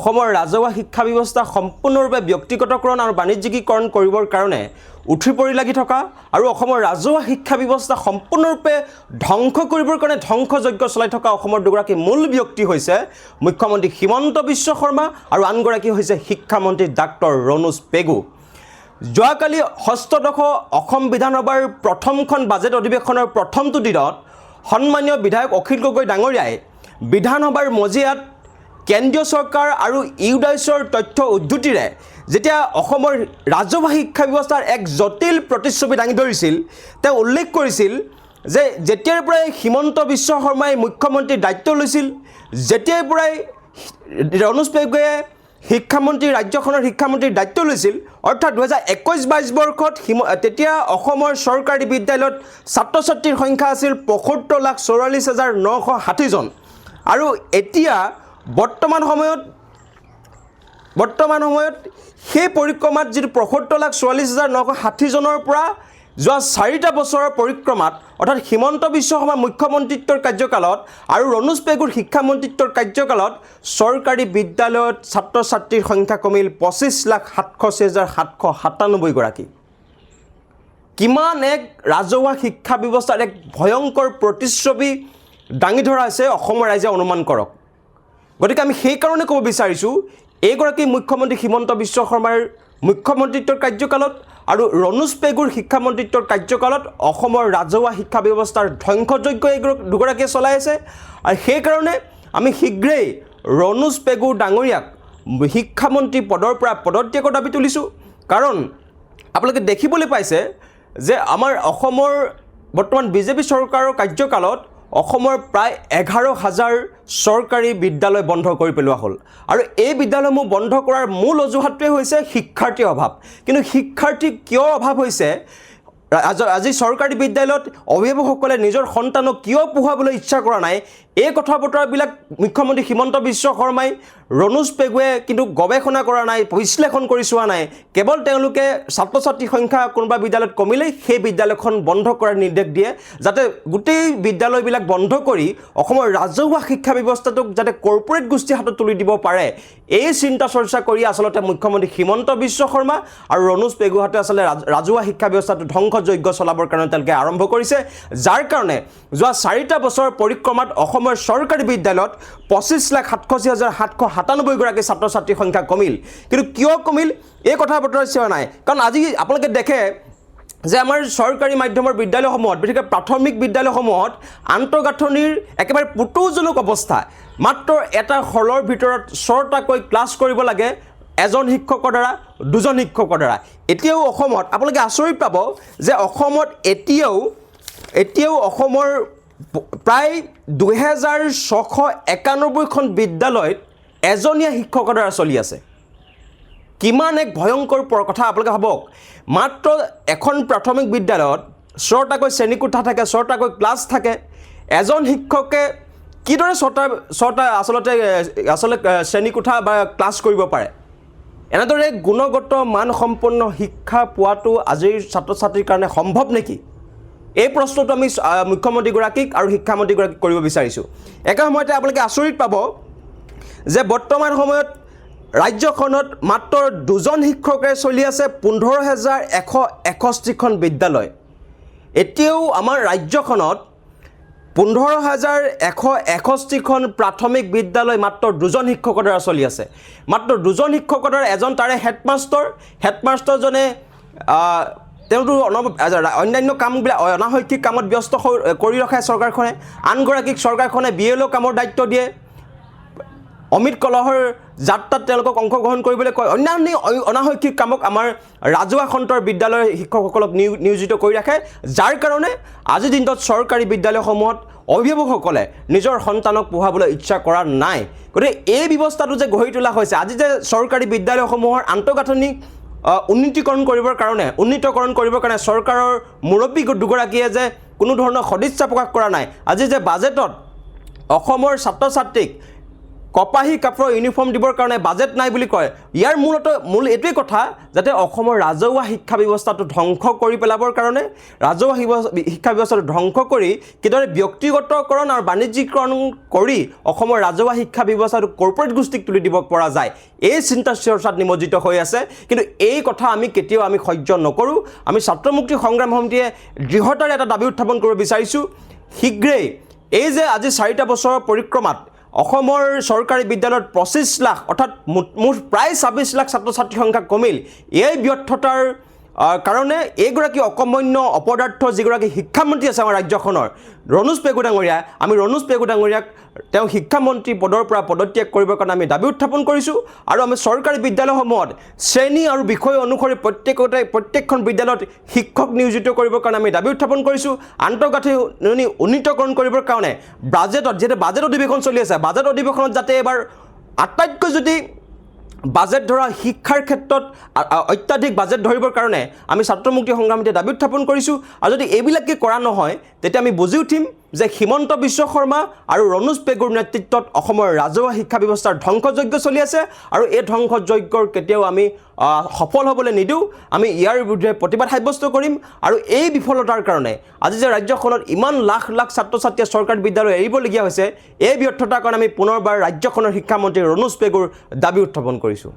অসমৰ ৰাজহুৱা শিক্ষা ব্যৱস্থা সম্পূৰ্ণৰূপে ব্যক্তিগতকৰণ আৰু বাণিজ্যিকীকৰণ কৰিবৰ কাৰণে উঠি পৰি লাগি থকা আৰু অসমৰ ৰাজহুৱা শিক্ষা ব্যৱস্থা সম্পূৰ্ণৰূপে ধ্বংস কৰিবৰ কাৰণে ধ্বংসযজ্ঞ চলাই থকা অসমৰ দুগৰাকী মূল ব্যক্তি হৈছে মুখ্যমন্ত্ৰী হিমন্ত বিশ্ব শৰ্মা আৰু আনগৰাকী হৈছে শিক্ষামন্ত্ৰী ডাক্তৰ ৰণোজ পেগু। যোৱাকালি ষষ্ঠদশ অসম বিধানসভাৰ প্ৰথমখন বাজেট অধিৱেশনৰ প্ৰথমটো দিনত সন্মানীয় বিধায়ক অখিল গগৈ ডাঙৰীয়াই বিধানসভাৰ মজিয়াত কেন্দ্ৰীয় চৰকাৰ আৰু ইউডাইছৰ তথ্য উদ্ধৃতিৰে যেতিয়া অসমৰ ৰাজহুৱা শিক্ষা ব্যৱস্থাৰ এক জটিল প্ৰতিচ্ছবি দাঙি ধৰিছিল, তেওঁ উল্লেখ কৰিছিল যে যেতিয়াৰ পৰাই হিমন্ত বিশ্ব শৰ্মাই মুখ্যমন্ত্ৰীৰ দায়িত্ব লৈছিল, যেতিয়াৰ পৰাই ৰণোজ পেগুৱে শিক্ষামন্ত্ৰী ৰাজ্যখনৰ শিক্ষামন্ত্ৰীৰ দায়িত্ব লৈছিল, অৰ্থাৎ 2021-22 বৰ্ষত তেতিয়া অসমৰ চৰকাৰী বিদ্যালয়ত ছাত্ৰ ছাত্ৰীৰ সংখ্যা আছিল ৭৫,৪৪,৯৬০ জন আৰু এতিয়া বৰ্তমান সময়ত সেই পৰিক্ৰমাত যিটো ৭৫,৪৪,৯৬০ জনৰ পৰা যোৱা 4টা বছৰৰ পৰিক্ৰমাত অৰ্থাৎ হিমন্ত বিশ্ব শৰ্মাৰ মুখ্যমন্ত্ৰীত্বৰ কাৰ্যকালত আৰু ৰণোজ পেগুৰ শিক্ষামন্ত্ৰীত্বৰ কাৰ্যকালত চৰকাৰী বিদ্যালয়ত ছাত্ৰ ছাত্ৰীৰ সংখ্যা কমিল ২৫,৮৬,৭৯৭ গৰাকী। কিমান এক ৰাজহুৱা শিক্ষা ব্যৱস্থাৰ এক ভয়ংকৰ প্ৰতিচ্ছবি দাঙি ধৰা হৈছে অসমৰ ৰাইজে অনুমান কৰক। গতিকে আমি সেইকাৰণে ক'ব বিচাৰিছোঁ, এইগৰাকী মুখ্যমন্ত্ৰী হিমন্ত বিশ্ব শৰ্মাৰ মুখ্যমন্ত্ৰীত্বৰ কাৰ্যকালত আৰু ৰণোজ পেগুৰ শিক্ষামন্ত্ৰীত্বৰ কাৰ্যকালত অসমৰ ৰাজহুৱা শিক্ষা ব্যৱস্থাৰ ধ্বংসযজ্ঞ এই দুগৰাকীয়ে চলাই আছে। আৰু সেইকাৰণে আমি শীঘ্ৰেই ৰণোজ পেগু ডাঙৰীয়াক শিক্ষামন্ত্ৰী পদৰ পৰা পদত্যাগৰ দাবী তুলিছোঁ। কাৰণ আপোনালোকে দেখিবলৈ পাইছে যে আমাৰ অসমৰ বৰ্তমান বিজেপি চৰকাৰৰ কাৰ্যকালত অসমৰ প্ৰায় 11,000 চৰকাৰী বিদ্যালয় বন্ধ কৰি পেলোৱা হ'ল আৰু এই বিদ্যালয়সমূহ বন্ধ কৰাৰ মূল অজুহাতটোৱে হৈছে শিক্ষাৰ্থীৰ অভাৱ। কিন্তু শিক্ষাৰ্থী কিয় অভাৱ হৈছে, আজি চৰকাৰী বিদ্যালয়ত অভিভাৱকসকলে নিজৰ সন্তানক কিয় পঢ়ুৱাবলৈ ইচ্ছা কৰা নাই, এই কথা বতৰাবিলাক মুখ্যমন্ত্ৰী হিমন্ত বিশ্ব শৰ্মাই ৰণোজ পেগুৱে কিন্তু গৱেষণা কৰা নাই, বিশ্লেষণ কৰি চোৱা নাই। কেৱল তেওঁলোকে ছাত্ৰ ছাত্ৰীৰ সংখ্যা কোনোবা বিদ্যালয়ত কমিলেই সেই বিদ্যালয়খন বন্ধ কৰাৰ নিৰ্দেশ দিয়ে, যাতে গোটেই বিদ্যালয়বিলাক বন্ধ কৰি অসমৰ ৰাজহুৱা শিক্ষা ব্যৱস্থাটোক যাতে কৰ্পৰেট গোষ্ঠীৰ হাতত তুলি দিব পাৰে, এই চিন্তা চৰ্চা কৰি আচলতে মুখ্যমন্ত্ৰী হিমন্ত বিশ্ব শৰ্মা আৰু ৰণোজ পেগুহঁতে আচলতে ৰাজহুৱা শিক্ষা ব্যৱস্থাটো ধ্বংসযজ্ঞ চলাবৰ কাৰণে তেওঁলোকে আৰম্ভ কৰিছে, যাৰ কাৰণে যোৱা 4টা বছৰৰ পৰিক্ৰমাত অসমৰ চৰকাৰী বিদ্যালয়ত ২৫,৮৬,৭৯৭ গৰাকী ছাত্ৰ ছাত্ৰীৰ সংখ্যা কমিল। কিন্তু কিয় কমিল এই কথা বতৰা চোৱা নাই। কাৰণ আজি আপোনালোকে দেখে যে আমাৰ চৰকাৰী মাধ্যমৰ বিদ্যালয়সমূহত, বিশেষকৈ প্ৰাথমিক বিদ্যালয়সমূহত আন্তঃগাঁথনিৰ একেবাৰে পুতৌজনক অৱস্থা। মাত্ৰ এটা হলৰ ভিতৰত 6টাকৈ ক্লাছ কৰিব লাগে এজন শিক্ষকৰ দ্বাৰা, 2জন শিক্ষকৰ দ্বাৰা। এতিয়াও অসমত আপোনালোকে আচৰিত পাব যে অসমত এতিয়াও অসমৰ প্ৰায় ২,৬৯১খন বিদ্যালয়ত এজনীয়া শিক্ষকৰ দ্বাৰা চলি আছে। কিমান এক ভয়ংকৰ কথা আপোনালোকে ভাবক। মাত্ৰ এখন প্ৰাথমিক বিদ্যালয়ত 6টাকৈ শ্ৰেণীকোঠা থাকে, 6টাকৈ ক্লাছ থাকে। এজন শিক্ষকে কিদৰে ছটা আচলতে শ্ৰেণীকোঠা বা ক্লাছ কৰিব পাৰে? এনেদৰে গুণগত মানসম্পন্ন শিক্ষা পোৱাটো আজিৰ ছাত্ৰ ছাত্ৰীৰ কাৰণে সম্ভৱ নেকি? এই প্ৰশ্নটো আমি মুখ্যমন্ত্ৰীগৰাকীক আৰু শিক্ষামন্ত্ৰীগৰাকীক কৰিব বিচাৰিছোঁ। একে সময়তে আপোনালোকে আচৰিত পাব যে বৰ্তমান সময়ত ৰাজ্যখনত মাত্ৰ 2জন শিক্ষকেৰে চলি আছে 15,161খন বিদ্যালয়। এতিয়াও আমাৰ ৰাজ্যখনত 15,161খন প্ৰাথমিক বিদ্যালয় মাত্ৰ 2জন শিক্ষকৰ দ্বাৰা চলি আছে। মাত্ৰ 2জন শিক্ষকৰ দ্বাৰা, এজন তাৰে হেডমাষ্টৰজনে তেওঁতো অন্যান্য কামবিলাক অনাশৈক্ষিক কামত ব্যস্ত কৰি ৰখায় চৰকাৰখনে। আনগৰাকীক চৰকাৰখনে BLO কামৰ দায়িত্ব দিয়ে, অমিত কলহৰ যাত্ৰাত তেওঁলোকক অংশগ্ৰহণ কৰিবলৈ কয়, অন্যান্য অনাশৈক্ষিক কামক আমাৰ ৰাজহুৱা খণ্ডৰ বিদ্যালয়ৰ শিক্ষকসকলক নিয়োজিত কৰি ৰাখে, যাৰ কাৰণে আজিৰ দিনটোত চৰকাৰী বিদ্যালয়সমূহত অভিভাৱকসকলে নিজৰ সন্তানক পঢ়াবলৈ ইচ্ছা কৰা নাই। গতিকে এই ব্যৱস্থাটো যে গঢ়ি তোলা হৈছে, আজি যে চৰকাৰী বিদ্যালয়সমূহৰ আন্তঃগাঁথনি উন্নীতকৰণ কৰিবৰ কাৰণে চৰকাৰৰ মুৰব্বী দুগৰাকীয়ে যে কোনো ধৰণৰ সদিচ্ছা প্ৰকাশ কৰা নাই। আজি যে বাজেটত অসমৰ ছাত্ৰ ছাত্ৰীক কপাহী কাপোৰৰ ইউনিফৰ্ম দিবৰ কাৰণে বাজেট নাই বুলি কয় ইয়াৰ মূল এইটোৱে কথা যাতে অসমৰ ৰাজহুৱা শিক্ষা ব্যৱস্থাটো ধ্বংস কৰি পেলাবৰ কাৰণে ৰাজহুৱা শিক্ষা ব্যৱস্থাটো ধ্বংস কৰি কিদৰে ব্যক্তিগতকৰণ আৰু বাণিজ্যিকৰণ কৰি অসমৰ ৰাজহুৱা শিক্ষা ব্যৱস্থাটো কৰ্পৰেট গোষ্ঠীক তুলি দিব পৰা যায় এই চিন্তা চৰ্চাত নিমজ্জিত হৈ আছে কিন্তু এই কথা আমি কেতিয়াও আমি সহ্য নকৰোঁ আমি ছাত্ৰ মুক্তি সংগ্ৰাম সমিতিয়ে দৃঢ়তাৰে এটা দাবী উত্থাপন কৰিব বিচাৰিছোঁ শীঘ্ৰেই এই যে আজি 4টা বছৰৰ পৰিক্ৰমাত অসমৰ চৰকাৰী বিদ্যালয়ত 25 লাখ অৰ্থাৎ মুঠ প্ৰায় 26 লাখ ছাত্ৰ ছাত্ৰীৰ সংখ্যা কমিল এই ব্যৰ্থতাৰ কাৰণে এইগৰাকী অকমন্য অপদাৰ্থ যিগৰাকী শিক্ষামন্ত্ৰী আছে আমাৰ ৰাজ্যখনৰ ৰণোজ পেগু ডাঙৰীয়া আমি ৰণোজ পেগু ডাঙৰীয়াক তেওঁ শিক্ষামন্ত্ৰী পদৰ পৰা পদত্যাগ কৰিবৰ কাৰণে আমি দাবী উত্থাপন কৰিছোঁ আৰু আমি চৰকাৰী বিদ্যালয়সমূহত শ্ৰেণী আৰু বিষয় অনুসৰি প্ৰত্যেকখন বিদ্যালয়ত শিক্ষক নিয়োজিত কৰিবৰ কাৰণে আমি দাবী উত্থাপন কৰিছোঁ আন্তঃগাঁথনি উন্নীতকৰণ কৰিবৰ কাৰণে বাজেটত যিহেতু বাজেট অধিৱেশন চলি আছে বাজেট অধিৱেশনত যাতে এবাৰ আটাইতকৈ যদি বাজেট ধৰা শিক্ষাৰ ক্ষেত্ৰত অত্যাধিক বাজেট ধৰিবৰ কাৰণে আমি ছাত্ৰ মুক্তি সংগ্ৰামীয়ে দাবী উত্থাপন কৰিছোঁ আৰু যদি এইবিলাকে কৰা নহয় তেতিয়া আমি বুজি উঠিম যে হিমন্ত বিশ্ব শৰ্মা আৰু ৰণোজ পেগুৰ নেতৃত্বত অসমৰ ৰাজহুৱা শিক্ষা ব্যৱস্থাৰ ধ্বংসযজ্ঞ চলি আছে আৰু এই ধ্বংসযজ্ঞৰ কেতিয়াও আমি সফল হ'বলৈ নিদিওঁ আমি ইয়াৰ বিৰুদ্ধে প্ৰতিবাদ সাব্যস্ত কৰিম আৰু এই বিফলতাৰ কাৰণে আজি যে ৰাজ্যখনত ইমান লাখ লাখ ছাত্ৰ ছাত্ৰীয়ে চৰকাৰী বিদ্যালয় এৰিবলগীয়া হৈছে এই ব্যৰ্থতাৰ কাৰণে আমি পুনৰবাৰ ৰাজ্যখনৰ শিক্ষামন্ত্ৰী ৰণোজ পেগুৰ দাবী উত্থাপন কৰিছোঁ